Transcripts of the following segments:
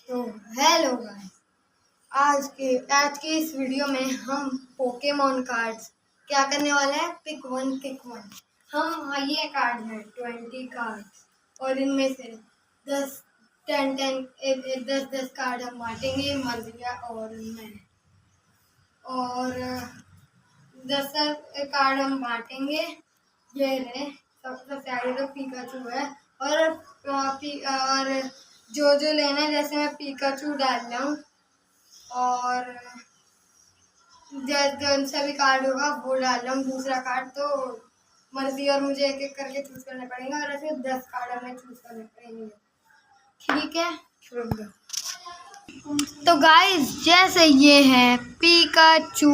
तो hello guys, आज के इस वीडियो में हम पोकेमॉन कार्ड्स क्या करने वाले हैं। Pick one kick one. हम ये कार्ड हैं 20 कार्ड्स और इनमें से 10 कार्ड हम बांटेंगे मर्जिया और मैं, और 10 कार्ड हम बांटेंगे। ये रहे सबसे आगे तो पिकाचू है और जो लेना है, जैसे मैं पिकाचू डाल रहा हूँ और जौन सा भी कार्ड होगा वो डाल रहा हूँ। दूसरा कार्ड तो मर्जी और मुझे एक एक करके चूज करना पड़ेगा और ऐसे 10 कार्ड हमें चूज करने पड़ेंगे। ठीक है, तो गाइस जैसे ये है पिकाचू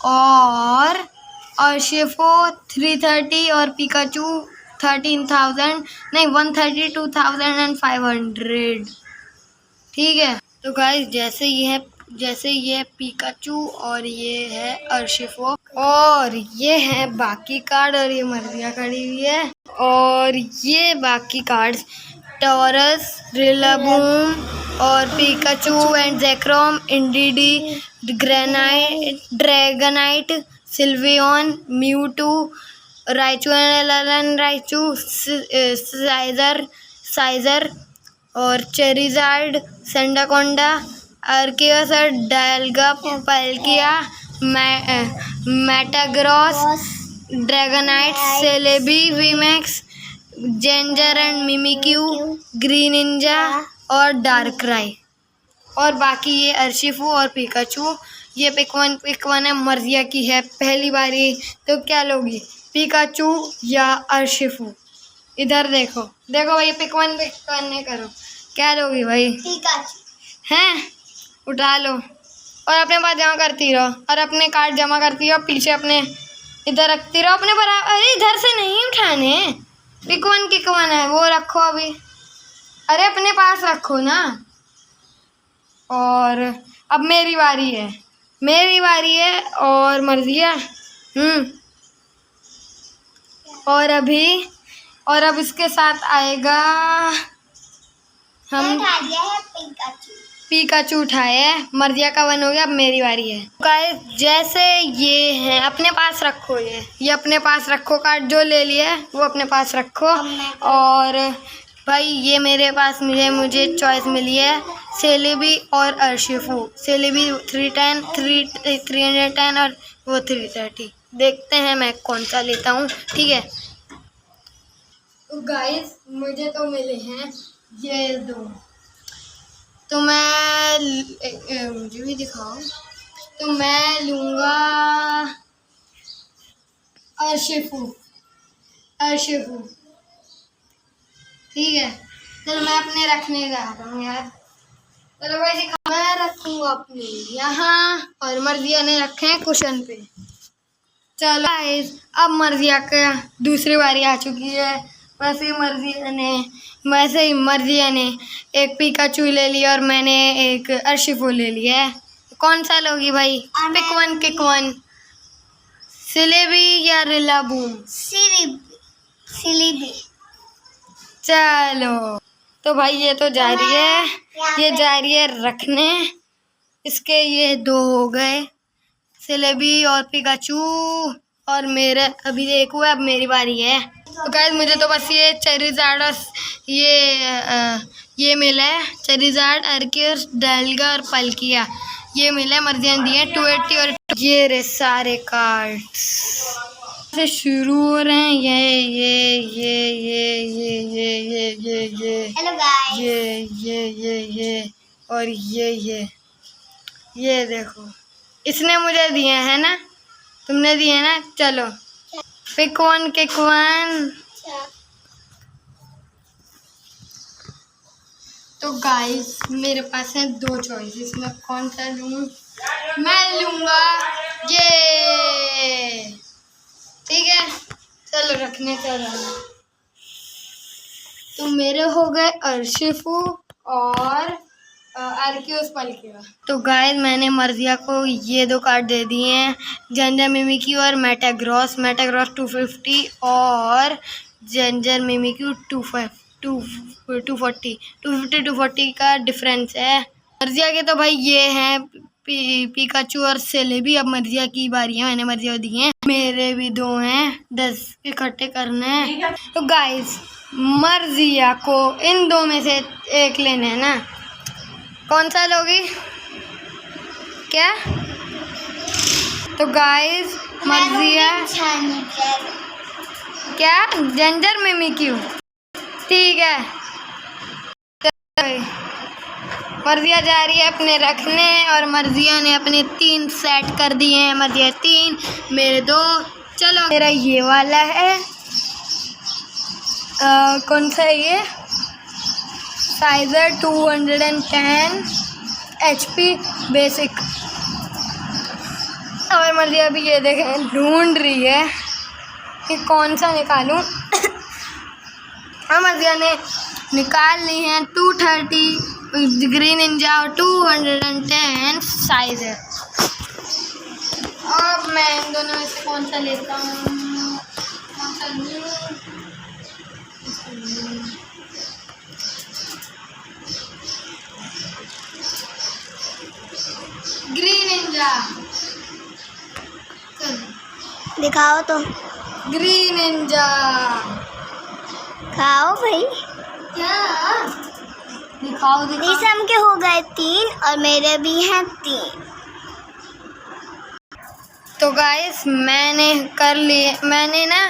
और अर्शिफो 330 और पिकाचू 13,000 नहीं 132,500। ठीक है, तो गाइस जैसे ये है पिकाचू और ये है अर्शिफो और ये है बाकी कार्ड और ये मर्जिया खड़ी हुई है और ये बाकी कार्ड्स टॉरस, रिलाबूम और Pikachu and Zekrom, Indeedee, Dragonite, Sylveon, Mewtwo, Raichu and Raichu, Scizor और चेरिजार्ड, सेंडाकोंडा, आर्कियस और Dialga, Palkia, Metagross, Dragonite, Celebi, VMAX, Gengar and Mimikyu, Greninja और डार्कराई। और बाकी ये अर्शिफू और पिकाचू। ये पिक वन है, मर्जिया की है पहली बारी। तो क्या लोगी, पिकाचू या अर्शिफू? इधर देखो भाई, पिक वन नहीं करो, क्या लोगी भाई? पिकाचू हैं, उठा लो और अपने पास जमा करती रहो और अपने कार्ड जमा करती रहो, पीछे अपने इधर रखती रहो अपने बराबर। अरे इधर से नहीं उठाने, पिक वन किक वन है वो रखो अभी। अरे अपने पास रखो ना। और अब मेरी बारी है और मर्जिया और अब इसके साथ आएगा, हम पिकाचू उठाए है, मर्जिया का वन हो गया। अब मेरी बारी है गाइस। जैसे ये है अपने पास रखो, ये अपने पास रखो, कार्ड जो ले लिया है वो अपने पास रखो। और भाई ये मेरे पास मुझे चॉइस मिली है सेलेबी और अर्शिफू। सेलेबी 310 और वो 330। देखते हैं मैं कौन सा लेता हूँ। ठीक है, तो गाइस मुझे तो मिले हैं ये दो, तो मुझे भी दिखाओ। तो मैं लूँगा अर्शिफू। ठीक है, चलो मैं अपने रखने जा रहा हूँ यार। चलो भाई दिखा, मैं रखूँगा अपने यहाँ और मर्जिया ने रखे हैं कुशन पे। चलो अब मर्जिया का दूसरी बारी आ चुकी है। वैसे ही मर्जिया ने एक पिकाचू ले लिया और मैंने एक अर्शिफू ले लिया है। कौन सा लोगी भाई? पिक वन किक वन, सिलेबी या रिलाबूम? सिलेबी। चलो तो भाई ये तो जा रही है रखने। इसके ये दो हो गए, सिलेबी और पिकाचू और मेरे अभी एक हुआ। अब मेरी बारी है। तो गाइस मुझे तो बस ये चेरिजार्ड और ये मिला है, चेरिजार्ड, आर्कियस, डायलगा और पल्किया ये मिला है। मर्जिया ने दिए 280 और ये रे सारे कार्ड्स से शुरू हो रहे हैं। ये हेलो गाइस, ये और ये देखो, इसने मुझे दिए हैं ना, तुमने दिए ना। चलो पिक वन किक वन। तो गाइस मेरे पास है दो चॉइसेस, मैं कौन सा लूँ? मैं लूँगा ये। ठीक है, चलो रखने चलो। तो मेरे हो गए अर्शिफू और आर्कियस पल्किया। तो गाइस मैंने मर्जिया को ये दो कार्ड दे दिए हैं, जेंजर मिमिक्यू और मेटाग्रॉस 250 और जेंजर मिमिक्यू 250। 250 240 का डिफरेंस है। मर्जिया के तो भाई ये हैं पिकाचू और सेलेबी। अब मर्जिया की बारी है, मैंने मर्जिया दी है। मेरे भी 2 हैं, 10 इकट्ठे करने हैं। तो गाइस मर्जिया को इन 2 में से एक लेना है ना, कौन सा लोगी क्या? तो गाइस मर्जिया क्या जेंजर मिमिक्यू, ठीक है। मर्जिया जा रही है अपने रखने और मर्जिया ने अपने 3 सेट कर दिए हैं। मर्जिया 3, मेरे 2। चलो मेरा ये वाला है, कौन सा है ये? Scissor 210 HP basic. और मर्जिया अभी ये देखें ढूंढ रही है कि कौन सा निकालूं। और मर्जिया ने निकाल ली हैं 230 ग्रीन निंजा और 210 साइज है। अब मैं इन दोनों में से कौन सा लेता हूँ, कौन सा लूँ? ग्रीन निंजा दिखाओ तो। ग्रीन निंजा खाओ भाई। क्या दिखाओ? नीसम के हो गए 3 और मेरे भी हैं 3। तो गाइस मैंने ना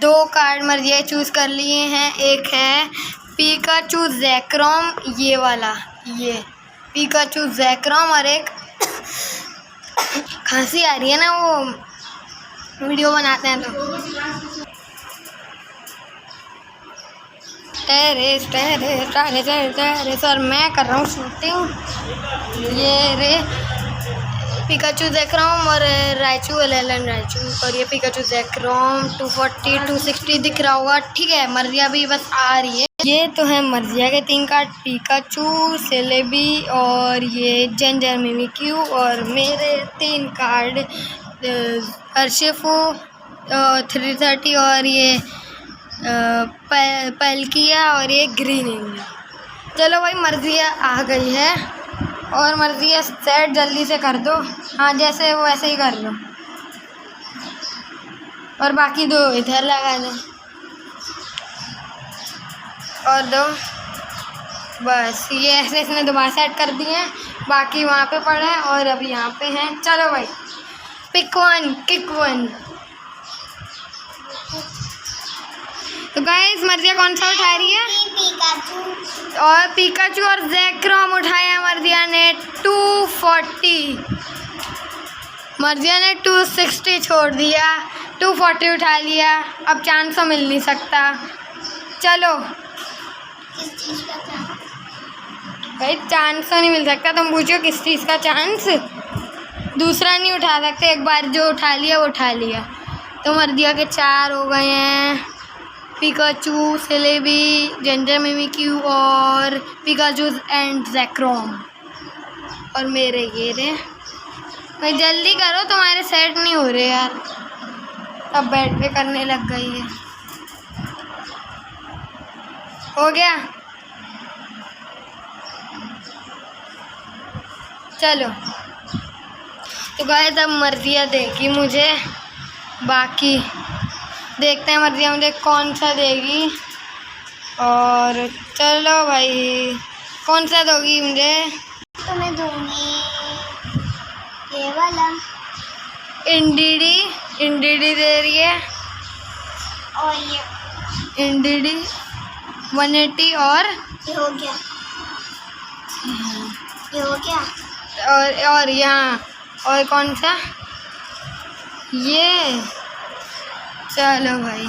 2 कार्ड मर्जिया चूज़ कर लिए हैं। एक है पिकाचू जैक्रोम, ये वाला, ये पिकाचू जैक्रोम। और एक खांसी आ रही है ना, वो वीडियो बनाते हैं तो टेरेस और मैं कर रहा हूँ शूटिंग। ये रे पिकाचू जैक्रोम और राइचू एलन राइचू। और ये पिकाचू जैक्रोम 240 260 दिख रहा होगा, ठीक है। मर्जिया भी बस आ रही है। ये तो है मर्जिया के 3 कार्ड, पिकाचू, सेलेबी और ये जेंजर मिमिक्यू। और मेरे 3 कार्ड अर्शिफू 330 और ये पलकिया और ये ग्रीन इंडिया। चलो भाई मर्जिया आ गई है और मर्जिया सेट जल्दी से कर दो। हाँ जैसे वो वैसे ही कर लो और बाकी 2 इधर लगा दो और 2 बस। ये ऐसे इसने दोबारा सेट कर दिए हैं, बाकी वहाँ पे पड़े हैं और अभी यहाँ पे हैं। चलो भाई पिक 1 किक 1। तो गाइस मर्जिया कौन सा उठा रही है? पिकाचू। और पिकाचू और जैक्रोम उठाया मर्जिया ने 240। मर्जिया ने 260 छोड़ दिया, 240 उठा लिया। अब चांस तो मिल नहीं सकता। चलो किस चीज़ का चांस? भाई चांस तो नहीं मिल सकता। तुम पूछो किस चीज़ का चांस? दूसरा नहीं उठा सकते, एक बार जो उठा लिया वो उठा लिया। तो मर्जिया के 4 हो गए हैं, पिकाचू, सेलेबी, जेंजर मिमिक्यू और पिकाचू एंड जैक्रोम। और मेरे ये रे भाई जल्दी करो, तुम्हारे सेट नहीं हो रहे यार। अब बेड पे करने लग गई है। हो गया? चलो तो गाइस अब मर्जिया देगी मुझे, बाकी देखते हैं मर्जिया मुझे कौन सा देगी। और चलो भाई कौन सा दोगी मुझे? तो मैं दूंगी ये वाला। इंडीडी दे रही है और ये इंडीडी 180 और ये हो गया, ये हो गया। और यहाँ और कौन सा? ये। चलो भाई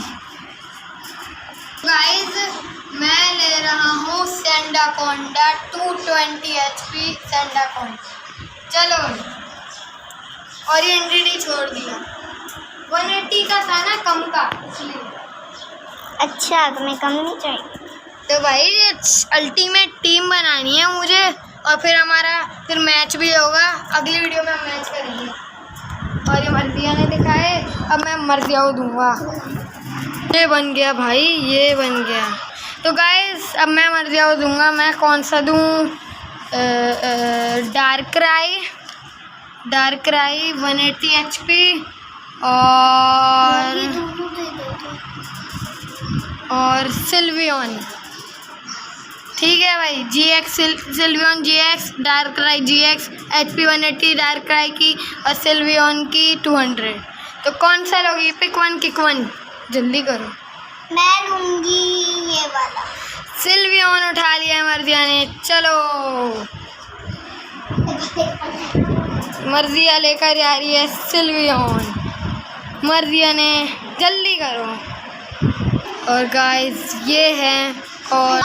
गाइस मैं ले रहा हूँ सेंडाकोंडा 220 HP सेंडाकोंडा। चलो और ये एनडीडी छोड़ दिया, 180 का था ना कम का, इसलिए। अच्छा तुम्हें कम नहीं चाहिए? तो भाई ये अल्टीमेट टीम बनानी है मुझे और फिर मैच भी होगा। अगली वीडियो में हम मैच करेंगे। और ये मर्जिया ने दिखाए, अब मैं मर्जिया को दूंगा। ये बन गया भाई, ये बन गया। तो गाइस अब मैं मर्जिया को दूंगा। मैं कौन सा दूं? डार्क क्राई 180 HP और सिल्वियन। ठीक है भाई, GX Sylvian GX, dark cry GX, HP 180 dark cry की और सिल्वियन की 200। तो कौन सा लोगी? पिक वन किक वन, जल्दी करो। मैं लूंगी ये वाला। सिल्वियन उठा लिया मर्जिया ने। चलो मर्जिया लेकर जा रही है सिल्वियन। मर्जिया ने, जल्दी करो। और गाइस ये है, और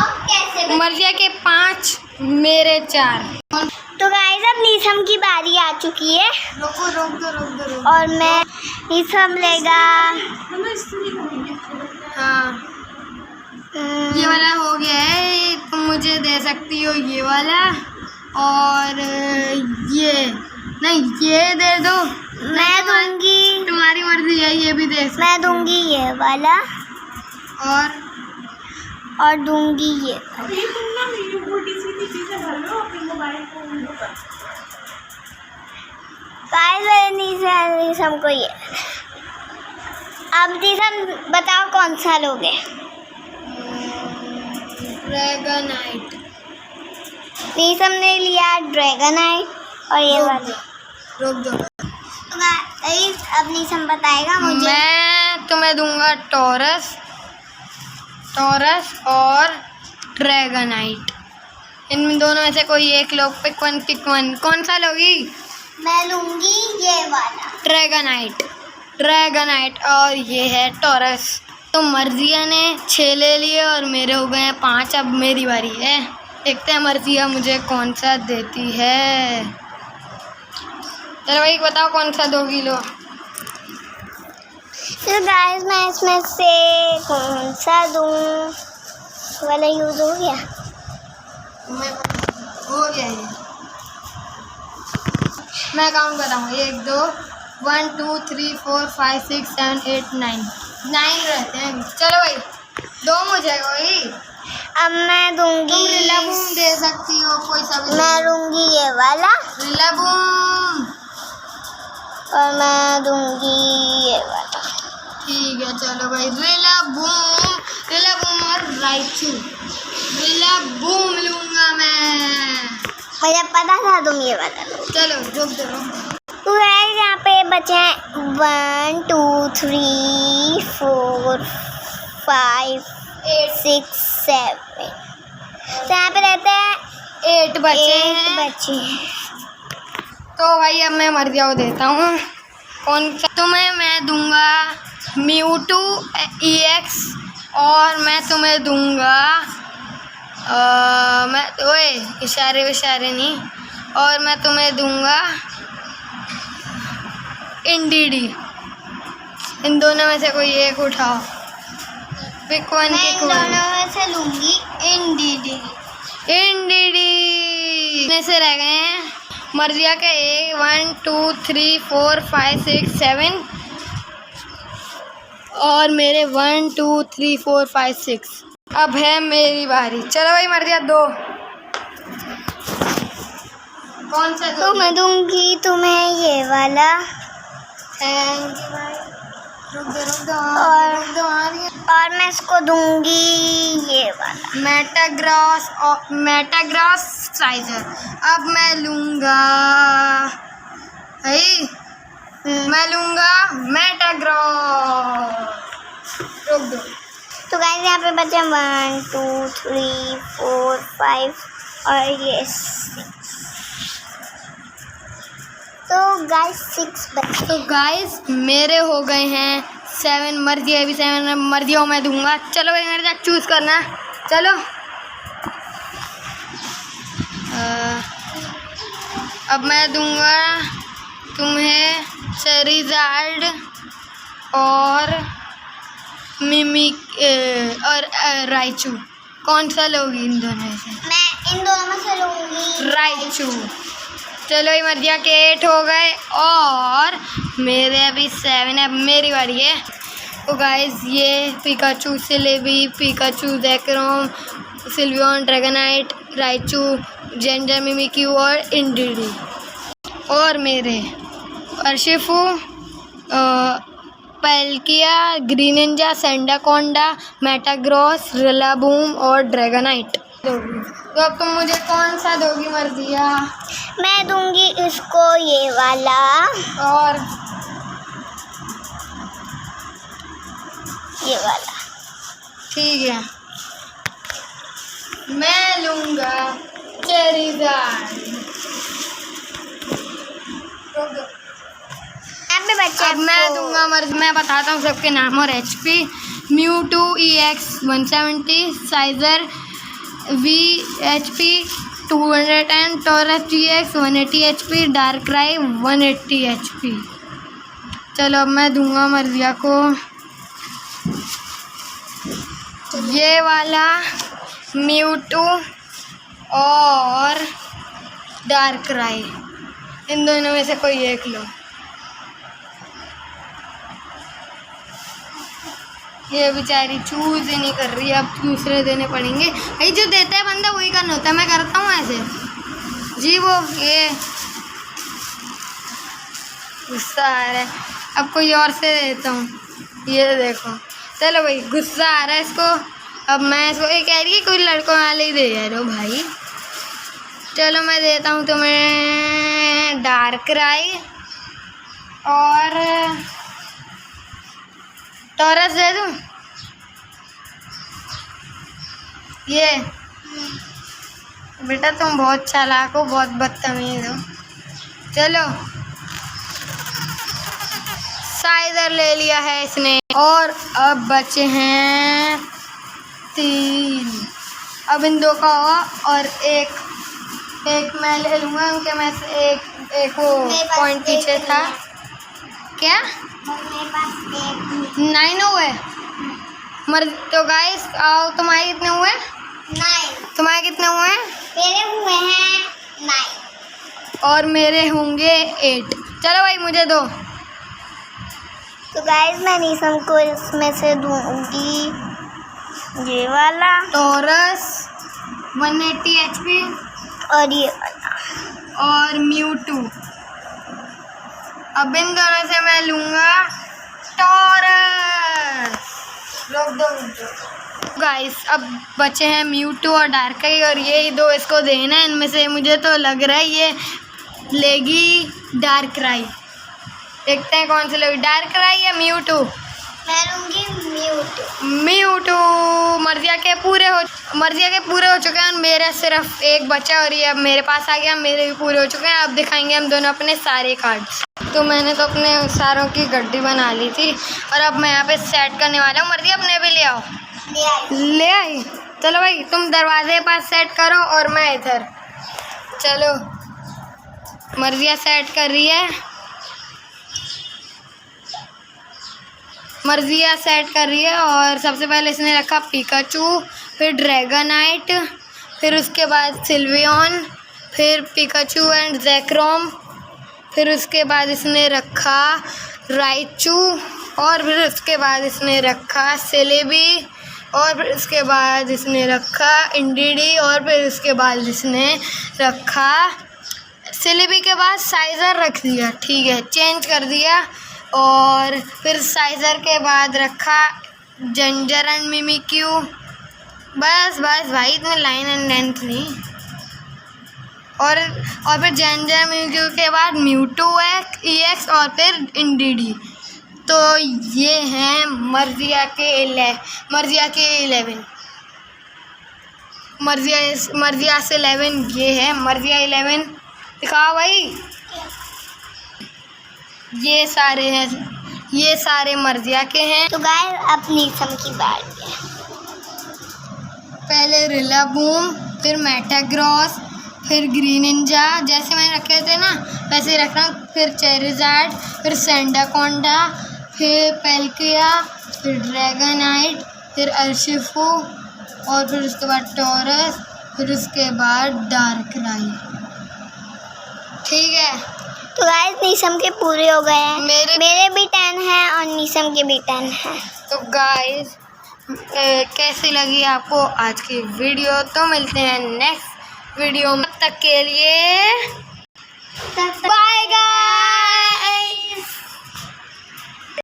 मर्जिया के 5 मेरे 4। तो गाइस अब नीसम की बारी आ चुकी है। रोक दो। और मैं नीसम लेगा। हाँ ये वाला हो गया है, तुम मुझे दे सकती हो ये वाला। और ये नहीं, ये दे दो। मैं दूंगी, तुम्हारी मर्जी है, ये भी दे सकती। मैं दूंगी ये वाला और दूंगी ये। नीसम को ये। अब नीसम बताओ कौन सा लोगे? ड्रैगनाइट। नीसम ने लिया ड्रैगनाइट और ये वाला। रोक दो। तो गाइस अब नीसम बताएगा मुझे। मैं तुम्हें दूंगा टॉरस और ड्रैगनाइट। इन दोनों में से कोई एक लोग, पिक वन। कौन सा लोगी? मैं लूंगी ये वाला, ड्रैगनाइट और ये है टॉरस। तो मर्जिया ने 6 ले लिए और मेरे हो गए हैं 5। अब मेरी बारी है, देखते हैं मर्जिया मुझे कौन सा देती है। चलो भाई बताओ कौन सा दोगी? लो। तो गाइस मैं इसमें से कौन सा दूं? वाला यूज हो गया। हो गया ये। मैं काउंट बताऊँ, 1 2 1 2 3 4 5 6 7 8 9 रहते हैं। चलो भाई दो मुझे कोई। अब मैं दूंगी, तुम रिलाबूम दे सकती हो, कोई सा भी। मैं लूंगी ये वाला रिलाबूम। और मैं दूंगी ये वाला। ठीक है चलो भाई, रिलाबूम और राइचू। रिलाबूम लूंगा मैं। मुझे पता था तुम ये वाला लो। चलो रुक दो। तो गाइस यहाँ पे बचे हैं 1 2 3 4 5 6 7। तो यहाँ पे रहते हैं 8 बचे। तो भाई अब मैं मर्जिया को देता हूँ। कौन सा? तुम्हें मैं दूंगा म्यूटू EX और मैं तुम्हें दूंगा इशारे नहीं, और मैं तुम्हें दूंगा इंडीडी। इन दोनों में से कोई एक उठाओ। पिक वन मैं की इन कोई। दोनों में से लूंगी इंडीडी। में से रह गए हैं मर्जिया के 1 2 3 4 5 6 7 और मेरे 1 2 3 4 5 6। अब है मेरी बारी। चलो भाई मर्जिया दो। कौन सा तो मैं दूंगी तुम्हें ये वाला। थैंक यू भाई। रुक दो और मैं इसको दूंगी ये वाला, मेटाग्रॉस साइजर। अब मैं लूँगा मैं लूँगा मेटाग्रॉस। रुक दो। तो गाइस यहाँ पे बचे 1 2 3 4 5 और ये 6। तो गाइस 6 बचे। तो गाइस मेरे हो गए हैं 7। मर्जिया भी 7 मर्जिया मैं दूंगा। चलो भाई मेरे साथ चूज़ करना। चलो अब मैं दूंगा तुम्हें चेरिज़ार्ड और मिमिक और राइचू। कौन सा लोगी इन दोनों में से? मैं इन दोनों में से लूँगी राइचू। चलो ये मर्जिया के 8 हो गए और मेरे अभी 7 है। अब मेरी बारी है। तो गाइस ये Pikachu, Celebi, Pikachu, Zekrom, Sylveon, Dragonite, Raichu, Gengar, Mimikyu और इंडिडी। और मेरे अर्शिफू, पैल्किया, ग्रीनिंजा, सेंडाकोंडा, मेटाग्रॉस, रिलाबूम और ड्रैगनाइट दोगी। तो अब तुम मुझे कौन सा दोगी मर्जिया? मैं दूंगी इसको ये वाला, और ये वाला। ठीक है, मैं लूँगा चेरिज़ार्ड। अब मैं दूंगा मैं बताता हूँ सबके नाम और HP। Mewtwo EX 170, scissor VHP 210, taurus GX 180 HP, डार्कराई 180 HP। चलो अब मैं दूंगा मर्जिया को ये वाला म्यूटू और डार्कराई, इन दोनों में से कोई एक लो। ये बेचारी चूज ही नहीं कर रही है, अब दूसरे देने पड़ेंगे। भाई जो देता है बंदा वही करना होता है, मैं करता हूँ ऐसे जी। वो ये गुस्सा आ रहा है, अब कोई और से देता हूँ। ये देखो, चलो भाई गुस्सा आ रहा है इसको, अब मैं इसको ये कह रही है कोई लड़कों वाले ही दे यारो भाई। चलो मैं देता हूँ तुम्हें डार्कराई और टॉरस दे दूँ। ये बेटा तुम बहुत चालाक हो, बहुत बदतमीज हो। चलो साइजर ले लिया है इसने, और अब बचे हैं 3। अब इन 2 का होगा और एक मैं ले लूँगा, उनके में से एक वो पॉइंट पीछे था। क्या 9 हुए? तो गाइस आओ, तुम्हारे कितने हुए? 9। तुम्हारे कितने हुए? मेरे हुए हैं 9 और मेरे होंगे 8। चलो भाई मुझे दो। तो गाइस मैं नीसम को इसमें से दूंगी ये वाला टॉरस 180 HP और ये वाला और म्यूटू। अब इन दोनों से मैं लूँगा टॉरस। रोक दो गाइस, अब बचे हैं म्यूटू और डार्कराई, और ये 2 इसको देना है। इनमें से मुझे तो लग रहा है ये लेगी डार्कराई। देखते हैं कौन सी लेगी, डार्कराई या म्यूटू। मैं लूँगी म्यूटू। मर्जिया के पूरे हो चुके हैं, मेरा सिर्फ एक बचा और ये अब मेरे पास आ गया। मेरे भी पूरे हो चुके हैं। अब दिखाएंगे हम दोनों अपने सारे कार्ड्स। तो मैंने तो अपने सारों की गड्डी बना ली थी और अब मैं यहाँ पे सेट करने वाला हूँ। मर्जिया अपने भी ले आओ। ले आई। चलो भाई तुम दरवाजे के पास सेट करो और मैं इधर। चलो मर्जिया सेट कर रही है, मर्जिया सेट कर रही है। और सबसे पहले इसने रखा पिकाचू, फिर ड्रैगनाइट, फिर उसके बाद सिल्वियन, फिर पिकाचू एंड ज़ेक्रोम, फिर उसके बाद इसने रखा राइचू, और फिर उसके बाद इसने रखा सेलेबी, और फिर उसके बाद इसने रखा इंडिडी, और फिर उसके बाद इसने रखा सेलेबी के बाद साइजर रख दिया। ठीक है, चेंज कर दिया। और फिर साइजर के बाद रखा जेंजर एंड मिमिक्यू। बस भाई इतने लाइन एंड लेंथ नहीं। और फिर जेंजर मिमिक्यू के बाद म्यूटू EX और फिर इंडिडी। तो ये हैं मर्जिया के 11। मर्जिया से 11 ये है। मर्जिया 11 दिखाओ भाई। ये सारे हैं, ये सारे मर्जिया के हैं। तो गाइस अब नीसम की बारी है। पहले रिलाबूम, फिर मेटाग्रॉस, फिर ग्रीनिंजा, जैसे मैंने रखे थे ना वैसे ही रख रहा हूँ। फिर चेरिज़ार्ड, फिर सेंडाकोंडा, फिर पैल्किया, फिर ड्रैगनाइट, फिर अर्शिफू, और फिर उसके बाद टॉरस, फिर उसके बाद डार्कराई। ठीक है, तो गाइस नीसम के पूरे हो गए हैं। मेरे भी 10 हैं और नीसम के भी 10 हैं। तो गाइस कैसी लगी आपको आज की वीडियो? तो मिलते हैं नेक्स्ट वीडियो में, तब तक के लिए बाय गाइस।